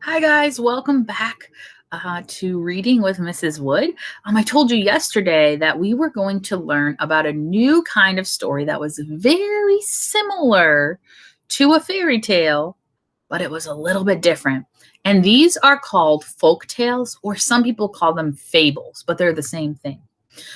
Hi, guys. Welcome back to Reading with Mrs. Wood. I told you yesterday that we were going to learn about a new kind of story that was very similar to a fairy tale, but it was a little bit different. And these are called folk tales, or some people call them fables, but they're the same thing.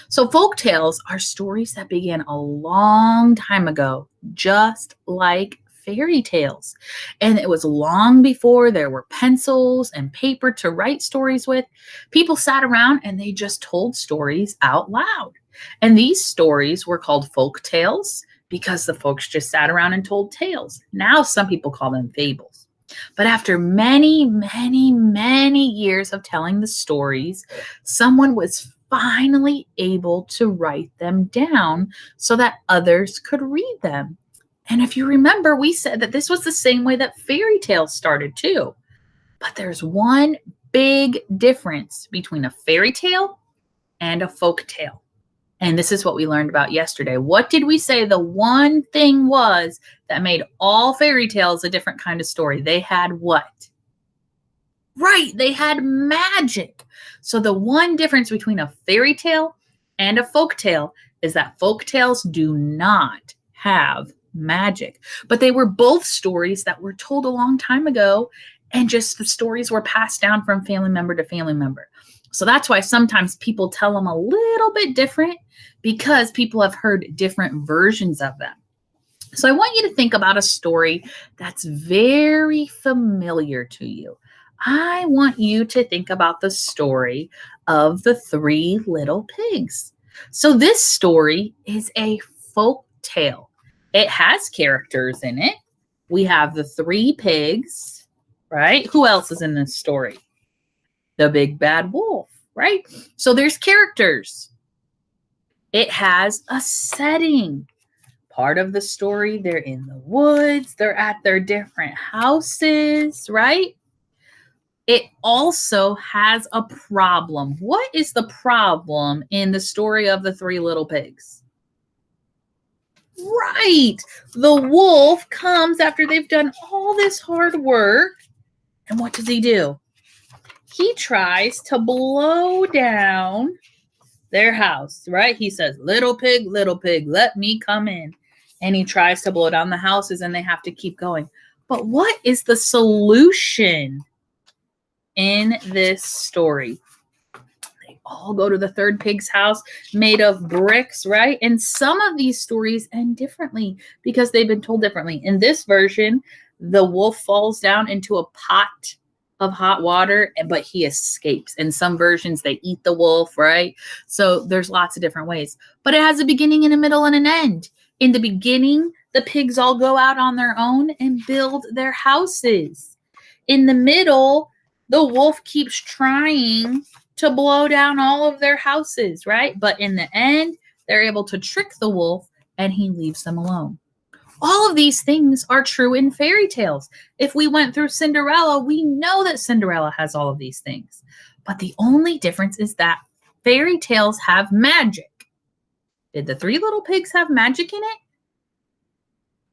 So, folk tales are stories that began a long time ago, just like fairy tales. And it was long before there were pencils and paper to write stories with. People sat around and they just told stories out loud. And these stories were called folk tales because the folks just sat around and told tales. Now, some people call them fables. But after many years of telling the stories, someone was finally able to write them down so that others could read them. And if you remember, we said that this was the same way that fairy tales started too. But there's one big difference between a fairy tale and a folk tale. And this is what we learned about yesterday. What did we say the one thing was that made all fairy tales a different kind of story? They had what? Right, they had magic. So the one difference between a fairy tale and a folk tale is that folk tales do not have magic. But they were both stories that were told a long time ago, and just the stories were passed down from family member to family member. So that's why sometimes people tell them a little bit different because people have heard different versions of them. So I want you to think about a story that's very familiar to you. I want you to think about the story of the three little pigs. So this story is a folk tale. It has characters in it. We have the three pigs, right? Who else is in this story? The big bad wolf, right? So there's characters. It has a setting. Part of the story, they're in the woods, they're at their different houses, right? It also has a problem. What is the problem in the story of the three little pigs? Right. The wolf comes after they've done all this hard work. And what does he do? He tries to blow down their house, right? He says, little pig, let me come in. And he tries to blow down the houses and they have to keep going. But what is the solution in this story? They all go to the third pig's house made of bricks, right? And some of these stories end differently because they've been told differently. In this version, the wolf falls down into a pot of hot water, but he escapes. In some versions, they eat the wolf, right? So there's lots of different ways. But it has a beginning and a middle and an end. In the beginning, the pigs all go out on their own and build their houses. In the middle, the wolf keeps trying to blow down all of their houses, right? But in the end, they're able to trick the wolf and he leaves them alone. All of these things are true in fairy tales. If we went through Cinderella, we know that Cinderella has all of these things. But the only difference is that fairy tales have magic. Did the three little pigs have magic in it?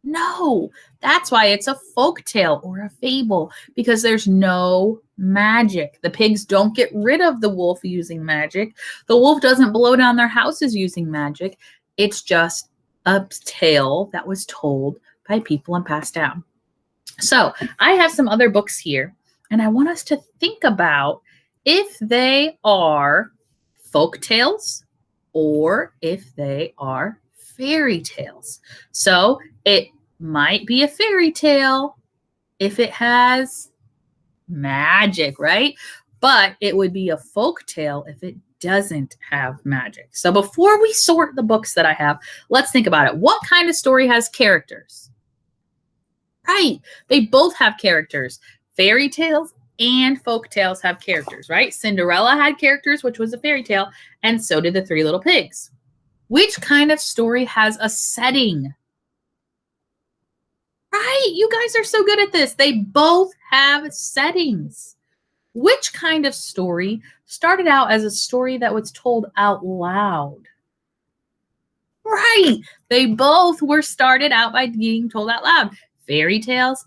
No, that's why it's a folk tale or a fable, because there's no magic. The pigs don't get rid of the wolf using magic. The wolf doesn't blow down their houses using magic. It's just a tale that was told by people and passed down. So I have some other books here, and I want us to think about if they are folk tales or if they are fairy tales. So it might be a fairy tale if it has magic, right? But it would be a folk tale if it doesn't have magic. So before we sort the books that I have, let's think about it. What kind of story has characters? Right. They both have characters. Fairy tales and folk tales have characters, right? Cinderella had characters, which was a fairy tale, and so did the three little pigs. Which kind of story has a setting? Right. You guys are so good at this. They both have settings. Which kind of story started out as a story that was told out loud? Right. They both were started out by being told out loud. Fairy tales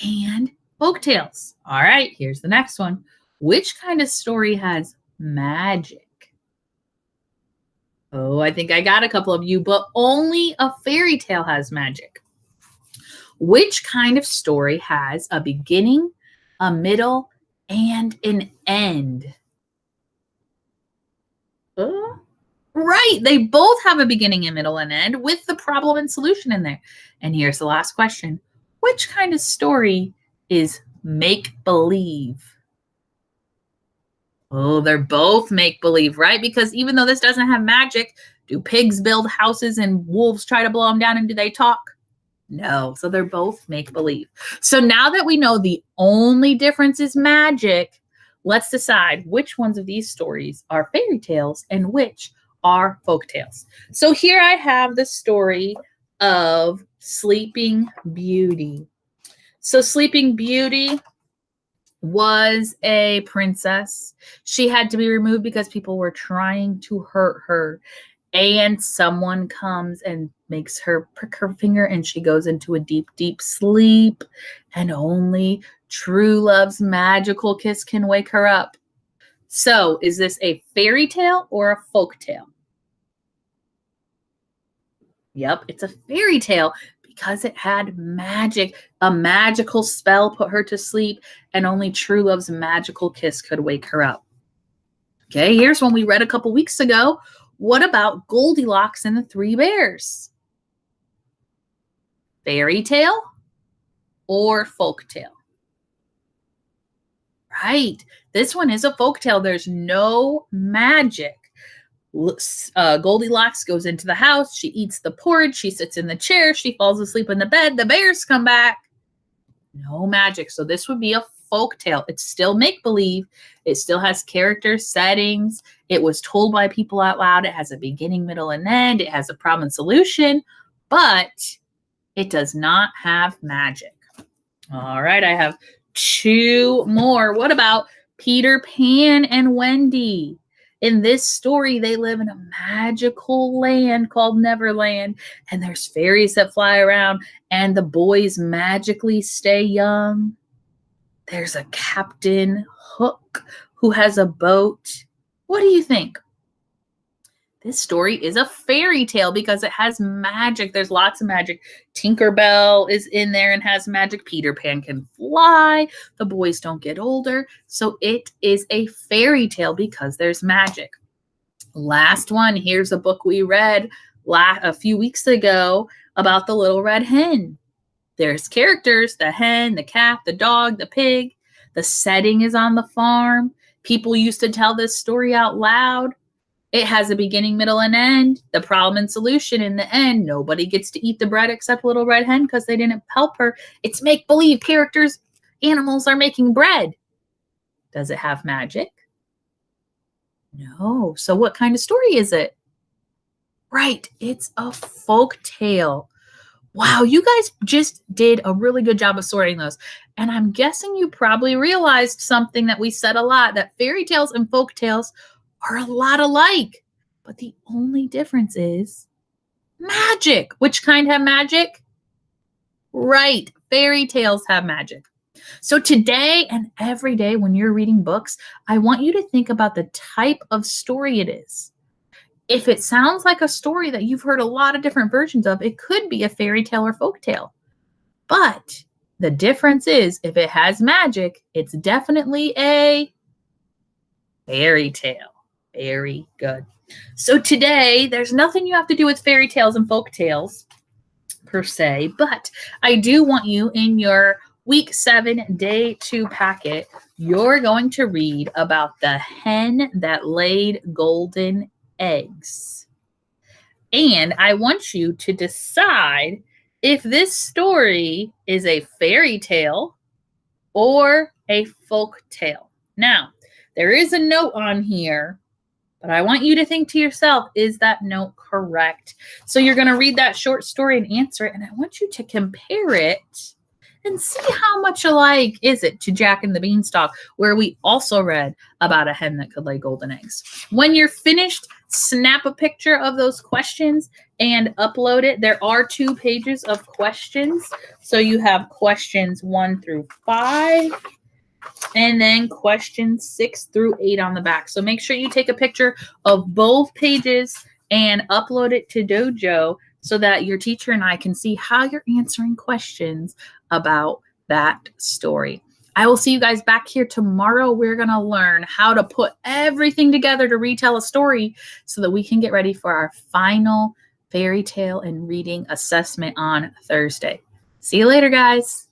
and Folk tales. All right, here's the next one. Which kind of story has magic? Oh, I think I got a couple of you, but only a fairy tale has magic. Which kind of story has a beginning, a middle, and an end? Uh, right, they both have a beginning, a middle, and end with the problem and solution in there. And here's the last question. Which kind of story is make believe? Oh, they're both make believe, right? Because even though this doesn't have magic, do pigs build houses and wolves try to blow them down, and do they talk? No. So they're both make believe. So now that we know the only difference is magic, let's decide which ones of these stories are fairy tales and which are folk tales. So here I have the story of Sleeping Beauty. So Sleeping Beauty was a princess. She had to be removed because people were trying to hurt her. And someone comes and makes her prick her finger, and she goes into a deep, deep sleep. And only true love's magical kiss can wake her up. So, is this a fairy tale or a folk tale? Yep, it's a fairy tale because it had magic. A magical spell put her to sleep, and only true love's magical kiss could wake her up. Okay, here's one we read a couple weeks ago. What about Goldilocks and the Three Bears? Fairy tale or folk tale? Right, this one is a folk tale. There's no magic. Goldilocks goes into the house. She eats the porridge. She sits in the chair. She falls asleep in the bed. The bears come back. No magic. So this would be a folk tale. It's still make-believe. It still has characters, settings. It was told by people out loud. It has a beginning, middle, and end. It has a problem and solution, but it does not have magic. All right, I have two more. What about Peter Pan and Wendy? In this story, they live in a magical land called Neverland, and there's fairies that fly around, and the boys magically stay young. There's a Captain Hook who has a boat. What do you think? This story is a fairy tale because it has magic. There's lots of magic. Tinkerbell is in there and has magic. Peter Pan can fly. The boys don't get older. So it is a fairy tale because there's magic. Last one. Here's a book we read a few weeks ago about the Little Red Hen. There's characters, the hen, the cat, the dog, the pig. The setting is on the farm. People used to tell this story out loud. It has a beginning, middle, and end. The problem and solution in the end. Nobody gets to eat the bread except Little Red Hen because they didn't help her. It's make-believe. Characters, animals are making bread. Does it have magic? No. So what kind of story is it? Right. It's a folk tale. Wow, you guys just did a really good job of sorting those. And I'm guessing you probably realized something that we said a lot, that fairy tales and folk tales are a lot alike. But the only difference is magic. Which kind have magic? Right, fairy tales have magic. So today and every day when you're reading books, I want you to think about the type of story it is. If it sounds like a story that you've heard a lot of different versions of, it could be a fairy tale or folk tale. But the difference is if it has magic, it's definitely a fairy tale. Very good. So today, there's nothing you have to do with fairy tales and folk tales per se, but I do want you in your week 7, day 2 packet, you're going to read about the hen that laid golden eggs. And I want you to decide if this story is a fairy tale or a folk tale. Now, there is a note on here, but I want you to think to yourself, is that note correct? So you're going to read that short story and answer it, and I want you to compare it and see how much alike is it to Jack and the Beanstalk, where we also read about a hen that could lay golden eggs. When you're finished, snap a picture of those questions and upload it. There are 2 pages of questions. So you have questions 1 through 5 and then questions 6 through 8 on the back. So make sure you take a picture of both pages and upload it to Dojo so that your teacher and I can see how you're answering questions about that story. I will see you guys back here tomorrow. We're going to learn how to put everything together to retell a story so that we can get ready for our final fairy tale and reading assessment on Thursday. See you later, guys.